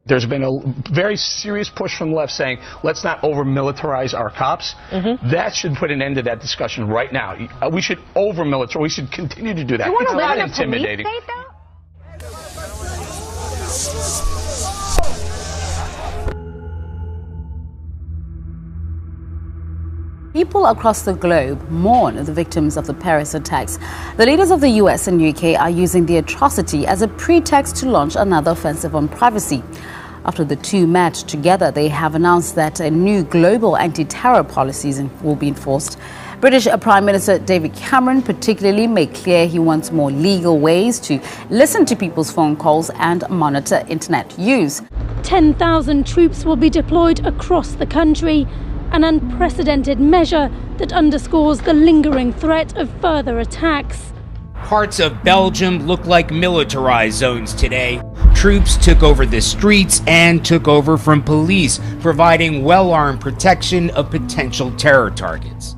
There's been a very serious push from the left saying, let's not over-militarize our cops. That should put an end to that discussion right now. We should over-militarize. We should continue to do that. You want it's to live not in a intimidating. police state, though? People across the globe mourn the victims of the Paris attacks. The leaders of the US and UK are using the atrocity as a pretext to launch another offensive on privacy. After the two met together, they have announced that a new global anti-terror policies will be enforced. British Prime Minister David Cameron particularly made clear he wants more legal ways to listen to people's phone calls and monitor internet use. 10,000 troops will be deployed across the country, an unprecedented measure that underscores the lingering threat of further attacks. Parts of Belgium look like militarized zones today. Troops took over the streets and took over from police, providing well-armed protection of potential terror targets.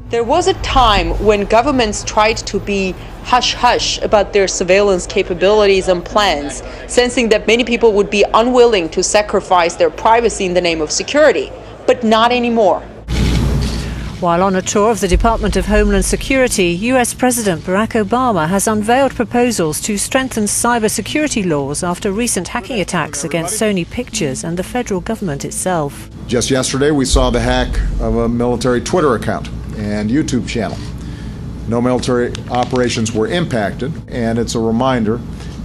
There was a time when governments tried to be hush-hush about their surveillance capabilities and plans, sensing that many people would be unwilling to sacrifice their privacy in the name of security. But not anymore. While on a tour of the Department of Homeland Security, US President Barack Obama has unveiled proposals to strengthen cybersecurity laws after recent hacking attacks against Sony Pictures and the federal government itself. Just yesterday, we saw the hack of a military Twitter account and YouTube channel. No military operations were impacted, and it's a reminder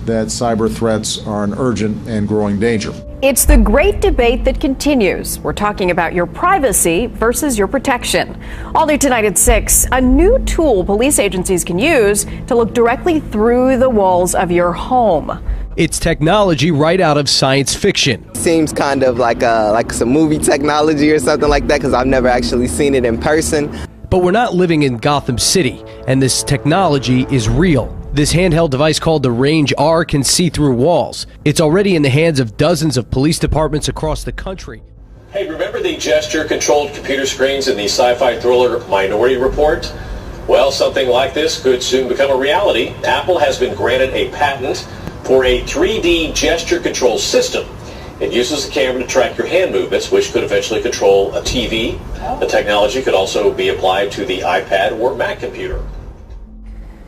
that cyber threats are an urgent and growing danger. It's the great debate that continues. We're talking about your privacy versus your protection. All new tonight at 6, a new tool police agencies can use to look directly through the walls of your home. It's technology right out of science fiction. Seems kind of like some movie technology or something like that, because I've never actually seen it in person. But we're not living in Gotham City, and this technology is real. This handheld device called the Range R can see through walls. It's already in the hands of dozens of police departments across the country. Hey, remember the gesture-controlled computer screens in the sci-fi thriller Minority Report? Well, something like this could soon become a reality. Apple has been granted a patent for a 3D gesture control system. It uses a camera to track your hand movements, which could eventually control a TV. The technology could also be applied to the iPad or Mac computer.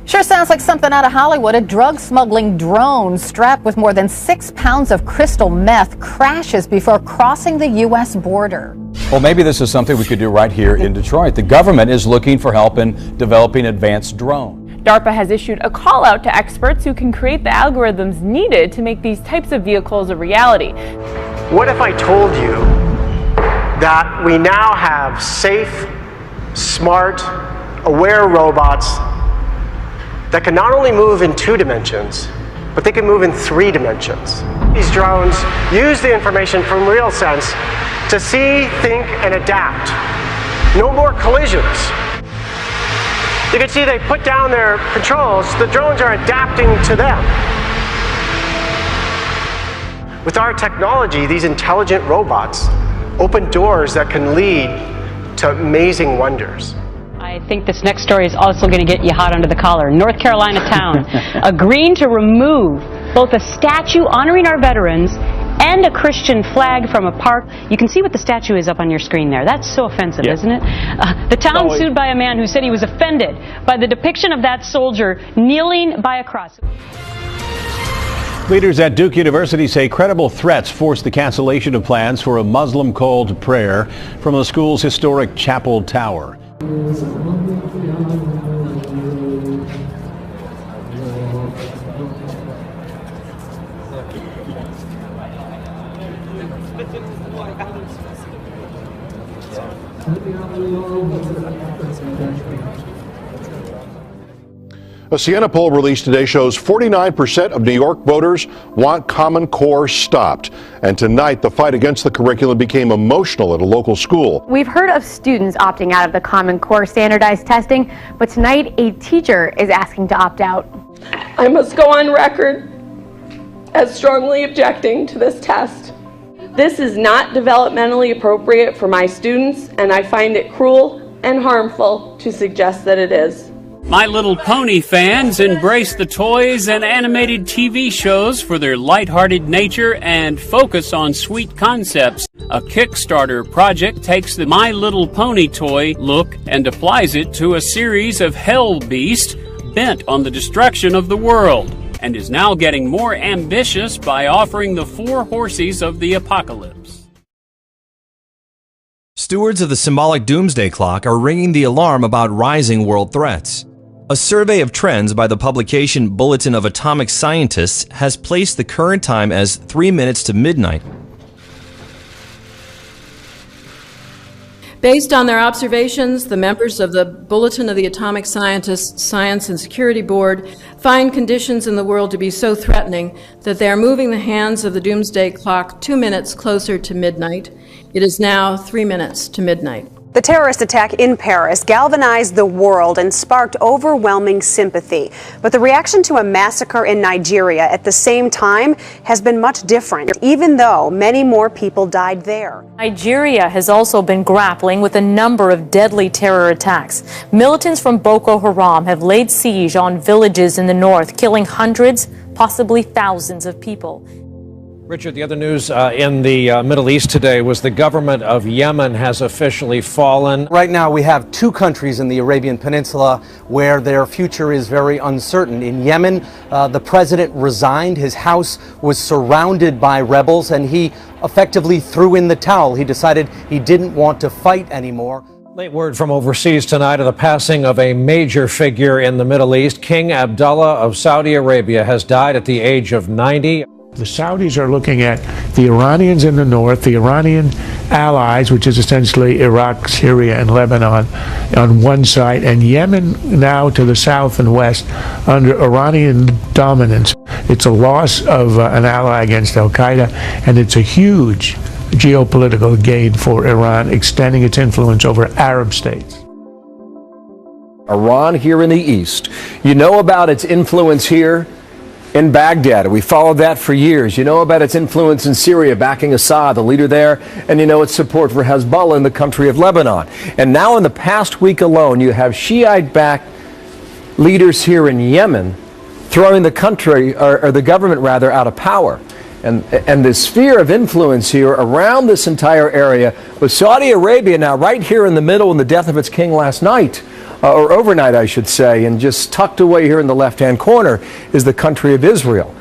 Sure sounds like something out of Hollywood. A drug smuggling drone strapped with more than 6 pounds of crystal meth crashes before crossing the U.S. border. Well, maybe this is something we could do right here in Detroit. The government is looking for help in developing advanced drones. DARPA has issued a call out to experts who can create the algorithms needed to make these types of vehicles a reality. What if I told you that we now have safe, smart, aware robots that can not only move in 2 dimensions, but they can move in 3 dimensions. These drones use the information from RealSense to see, think, and adapt. No more collisions. You can see they put down their controls, the drones are adapting to them. With our technology, these intelligent robots open doors that can lead to amazing wonders. I think this next story is also going to get you hot under the collar. North Carolina town agreeing to remove both a statue honoring our veterans and a Christian flag from a park. You can see what the statue is up on your screen there. That's so offensive, isn't it? The town sued by a man who said he was offended by the depiction of that soldier kneeling by a cross. Leaders at Duke University say credible threats forced the cancellation of plans for a Muslim call to prayer from the school's historic chapel tower. A Siena poll released today shows 49% of New York voters want Common Core stopped. And tonight, the fight against the curriculum became emotional at a local school. We've heard of students opting out of the Common Core standardized testing, but tonight a teacher is asking to opt out. I must go on record as strongly objecting to this test. This is not developmentally appropriate for my students, and I find it cruel and harmful to suggest that it is. My Little Pony fans embrace the toys and animated TV shows for their lighthearted nature and focus on sweet concepts. A Kickstarter project takes the My Little Pony toy look and applies it to a series of hell beasts bent on the destruction of the world, and is now getting more ambitious by offering the 4 horses of the apocalypse. Stewards of the symbolic doomsday clock are ringing the alarm about rising world threats. A survey of trends by the publication Bulletin of Atomic Scientists has placed the current time as 3 minutes to midnight. Based on their observations, the members of the Bulletin of the Atomic Scientists Science and Security Board find conditions in the world to be so threatening that they are moving the hands of the doomsday clock 2 minutes closer to midnight. It is now 3 minutes to midnight. The terrorist attack in Paris galvanized the world and sparked overwhelming sympathy. But the reaction to a massacre in Nigeria at the same time has been much different, even though many more people died there. Nigeria has also been grappling with a number of deadly terror attacks. Militants from Boko Haram have laid siege on villages in the north, killing hundreds, possibly thousands of people. Richard, the other news in the Middle East today was the government of Yemen has officially fallen. Right now we have 2 countries in the Arabian Peninsula where their future is very uncertain. In Yemen, the president resigned. His house was surrounded by rebels, and he effectively threw in the towel. He decided he didn't want to fight anymore. Late word from overseas tonight of the passing of a major figure in the Middle East. King Abdullah of Saudi Arabia has died at the age of 90. The Saudis are looking at the Iranians in the north, the Iranian allies, which is essentially Iraq, Syria, and Lebanon on one side, and Yemen now to the south and west under Iranian dominance. It's a loss of an ally against al-Qaeda, and it's a huge geopolitical gain for Iran, extending its influence over Arab states. Iran here in the east. You know about its influence here in Baghdad. We followed that for years. You know about its influence in Syria, backing Assad, the leader there, and you know its support for Hezbollah in the country of Lebanon. And now in the past week alone, you have Shiite-backed leaders here in Yemen throwing the country, or the government rather, out of power. And the sphere of influence here around this entire area, with Saudi Arabia now right here in the middle in the death of its king last night, or overnight, I should say, and just tucked away here in the left-hand corner is the country of Israel.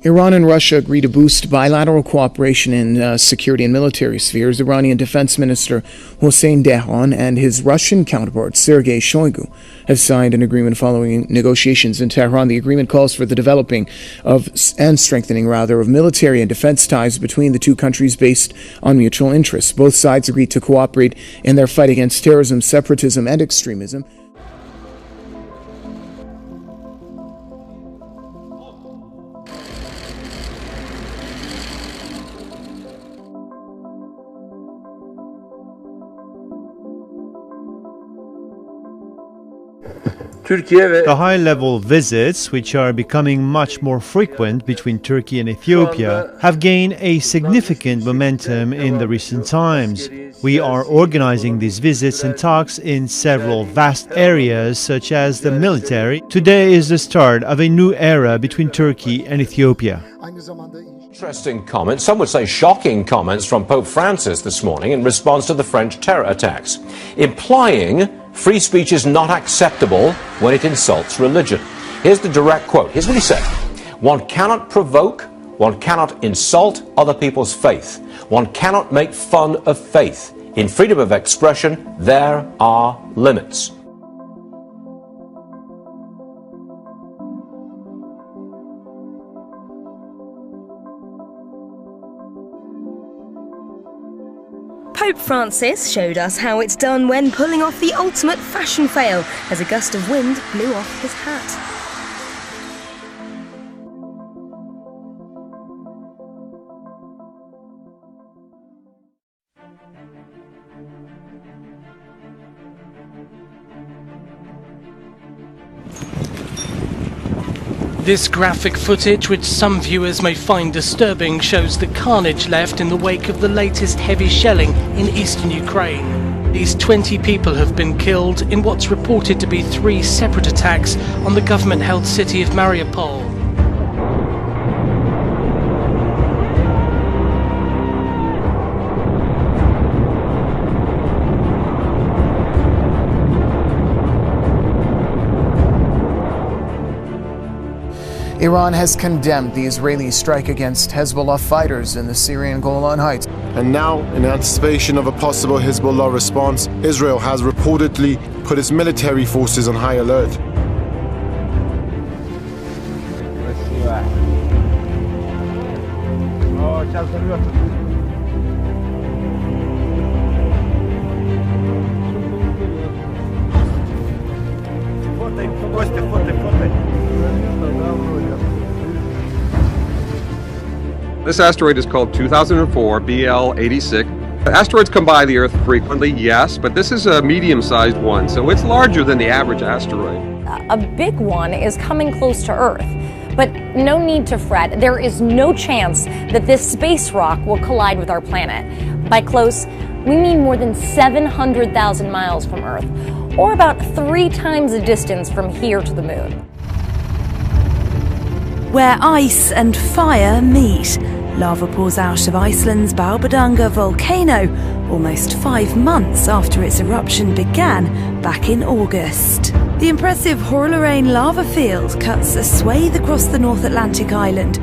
Iran and Russia agree to boost bilateral cooperation in security and military spheres. Iranian Defense Minister Hossein Dehran and his Russian counterpart Sergei Shoigu have signed an agreement following negotiations in Tehran. The agreement calls for the developing of and strengthening of military and defense ties between the two countries based on mutual interests. Both sides agreed to cooperate in their fight against terrorism, separatism, and extremism. The high-level visits, which are becoming much more frequent between Turkey and Ethiopia, have gained a significant momentum in the recent times. We are organizing these visits and talks in several vast areas, such as the military. Today is the start of a new era between Turkey and Ethiopia. Interesting comments, some would say shocking comments from Pope Francis this morning in response to the French terror attacks, implying free speech is not acceptable when it insults religion. Here's the direct quote. Here's what he said. One cannot provoke, one cannot insult other people's faith. One cannot make fun of faith. In freedom of expression, there are limits. Pope Francis showed us how it's done when pulling off the ultimate fashion fail as a gust of wind blew off his hat. This graphic footage, which some viewers may find disturbing, shows the carnage left in the wake of the latest heavy shelling in eastern Ukraine. At least 20 people have been killed in what's reported to be 3 separate attacks on the government-held city of Mariupol. Iran has condemned the Israeli strike against Hezbollah fighters in the Syrian Golan Heights. And now, in anticipation of a possible Hezbollah response, Israel has reportedly put its military forces on high alert. This asteroid is called 2004 BL86. Asteroids come by the Earth frequently, yes, but this is a medium-sized one, so it's larger than the average asteroid. A big one is coming close to Earth, but no need to fret. There is no chance that this space rock will collide with our planet. By close, we mean more than 700,000 miles from Earth, or about 3 times the distance from here to the moon. Where ice and fire meet. Lava pours out of Iceland's Bárðardunga volcano almost 5 months after its eruption began back in August. The impressive Hurlurain lava field cuts a swathe across the North Atlantic island.